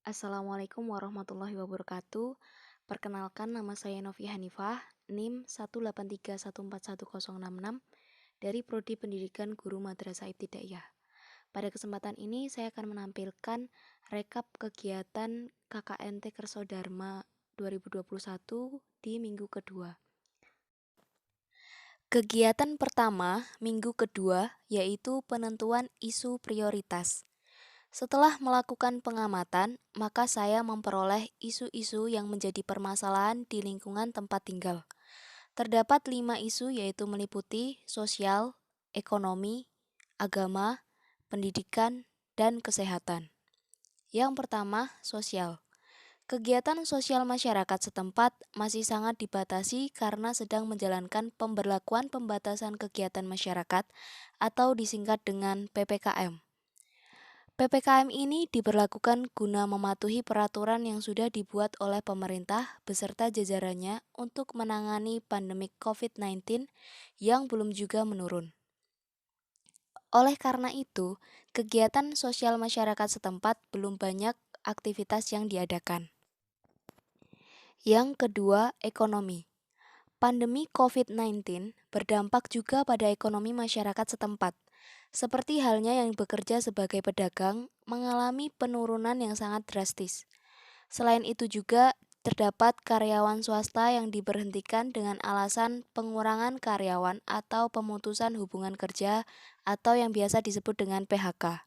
Assalamualaikum warahmatullahi wabarakatuh. Perkenalkan nama saya Novi Hanifah, NIM 183141066 dari Prodi Pendidikan Guru Madrasah Ibtidaiyah. Pada kesempatan ini saya akan menampilkan rekap kegiatan KKNT Kerso Dharma 2021 di minggu kedua. Kegiatan pertama minggu kedua yaitu penentuan isu prioritas. Setelah melakukan pengamatan, maka saya memperoleh isu-isu yang menjadi permasalahan di lingkungan tempat tinggal. Terdapat 5 isu yaitu meliputi sosial, ekonomi, agama, pendidikan, dan kesehatan. Yang pertama, sosial. Kegiatan sosial masyarakat setempat masih sangat dibatasi karena sedang menjalankan pemberlakuan pembatasan kegiatan masyarakat atau disingkat dengan PPKM. PPKM ini diberlakukan guna mematuhi peraturan yang sudah dibuat oleh pemerintah beserta jajarannya untuk menangani pandemi COVID-19 yang belum juga menurun. Oleh karena itu, kegiatan sosial masyarakat setempat belum banyak aktivitas yang diadakan. Yang kedua, ekonomi. Pandemi COVID-19 berdampak juga pada ekonomi masyarakat setempat. Seperti halnya yang bekerja sebagai pedagang, mengalami penurunan yang sangat drastis. Selain itu juga terdapat karyawan swasta yang diberhentikan dengan alasan pengurangan karyawan atau pemutusan hubungan kerja atau yang biasa disebut dengan PHK.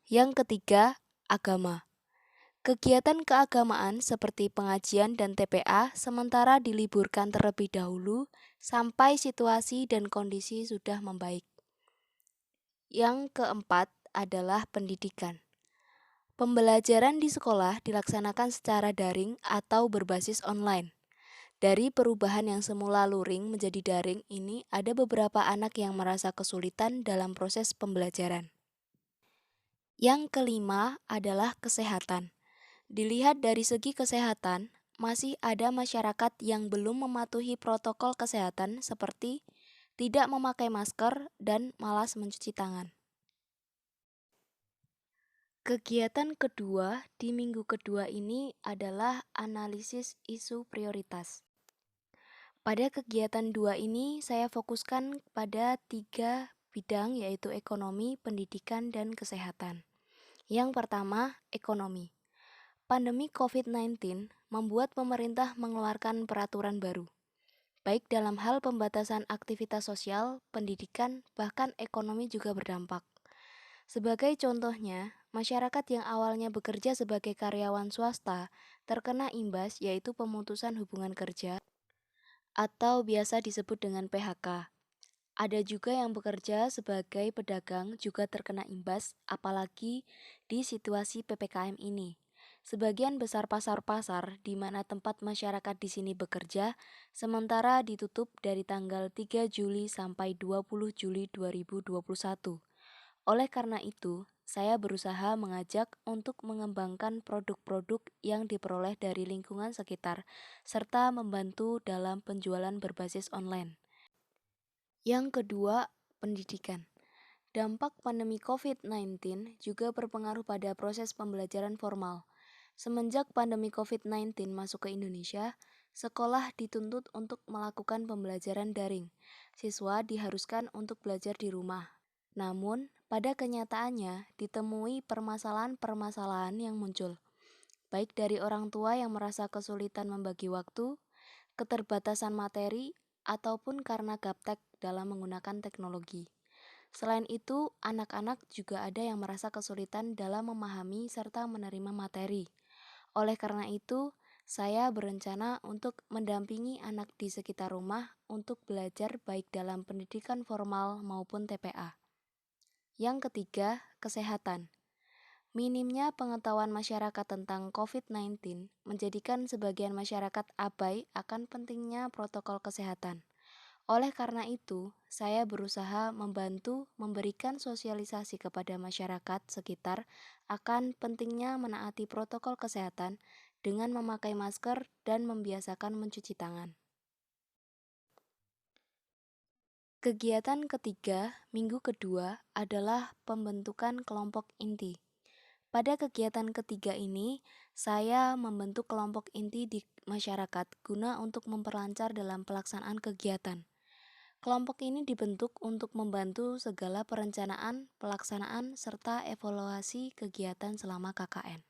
Yang ketiga, agama. Kegiatan keagamaan seperti pengajian dan TPA sementara diliburkan terlebih dahulu sampai situasi dan kondisi sudah membaik. Yang keempat adalah pendidikan. Pembelajaran di sekolah dilaksanakan secara daring atau berbasis online. Dari perubahan yang semula luring menjadi daring ini, ada beberapa anak yang merasa kesulitan dalam proses pembelajaran. Yang kelima adalah kesehatan. Dilihat dari segi kesehatan, masih ada masyarakat yang belum mematuhi protokol kesehatan seperti tidak memakai masker dan malas mencuci tangan. Kegiatan kedua di minggu kedua ini adalah analisis isu prioritas. Pada kegiatan dua ini, saya fokuskan pada 3 bidang yaitu ekonomi, pendidikan, dan kesehatan. Yang pertama, ekonomi. Pandemi COVID-19 membuat pemerintah mengeluarkan peraturan baru, baik dalam hal pembatasan aktivitas sosial, pendidikan, bahkan ekonomi juga berdampak. Sebagai contohnya, masyarakat yang awalnya bekerja sebagai karyawan swasta terkena imbas yaitu pemutusan hubungan kerja atau biasa disebut dengan PHK. Ada juga yang bekerja sebagai pedagang juga terkena imbas, apalagi di situasi PPKM ini. Sebagian besar pasar-pasar di mana tempat masyarakat di sini bekerja, sementara ditutup dari tanggal 3 Juli sampai 20 Juli 2021. Oleh karena itu, saya berusaha mengajak untuk mengembangkan produk-produk yang diperoleh dari lingkungan sekitar, serta membantu dalam penjualan berbasis online. Yang kedua, pendidikan. Dampak pandemi COVID-19 juga berpengaruh pada proses pembelajaran formal. Semenjak pandemi COVID-19 masuk ke Indonesia, sekolah dituntut untuk melakukan pembelajaran daring. Siswa diharuskan untuk belajar di rumah. Namun, pada kenyataannya ditemui permasalahan-permasalahan yang muncul, baik dari orang tua yang merasa kesulitan membagi waktu, keterbatasan materi, ataupun karena gaptek dalam menggunakan teknologi. Selain itu, anak-anak juga ada yang merasa kesulitan dalam memahami serta menerima materi. Oleh karena itu, saya berencana untuk mendampingi anak di sekitar rumah untuk belajar baik dalam pendidikan formal maupun TPA. Yang ketiga, kesehatan. Minimnya pengetahuan masyarakat tentang COVID-19 menjadikan sebagian masyarakat abai akan pentingnya protokol kesehatan. Oleh karena itu, saya berusaha membantu memberikan sosialisasi kepada masyarakat sekitar akan pentingnya menaati protokol kesehatan dengan memakai masker dan membiasakan mencuci tangan. Kegiatan ketiga, minggu kedua, adalah pembentukan kelompok inti. Pada kegiatan ketiga ini, saya membentuk kelompok inti di masyarakat guna untuk memperlancar dalam pelaksanaan kegiatan. Kelompok ini dibentuk untuk membantu segala perencanaan, pelaksanaan, serta evaluasi kegiatan selama KKN.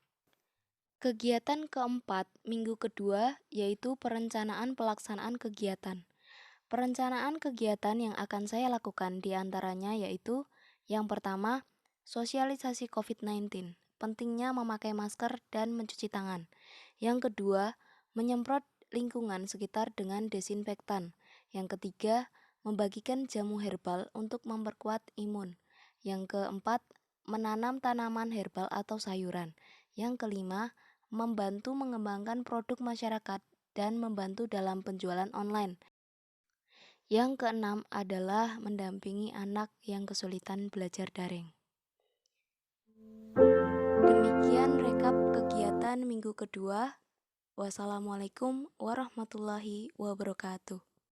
Kegiatan keempat, minggu kedua, yaitu perencanaan pelaksanaan kegiatan. Perencanaan kegiatan yang akan saya lakukan diantaranya yaitu yang pertama, sosialisasi COVID-19, pentingnya memakai masker dan mencuci tangan. Yang kedua, menyemprot lingkungan sekitar dengan desinfektan. Yang ketiga, membagikan jamu herbal untuk memperkuat imun. Yang keempat, menanam tanaman herbal atau sayuran. Yang kelima, membantu mengembangkan produk masyarakat dan membantu dalam penjualan online. Yang keenam adalah mendampingi anak yang kesulitan belajar daring. Demikian rekap kegiatan minggu kedua. Wassalamualaikum warahmatullahi wabarakatuh.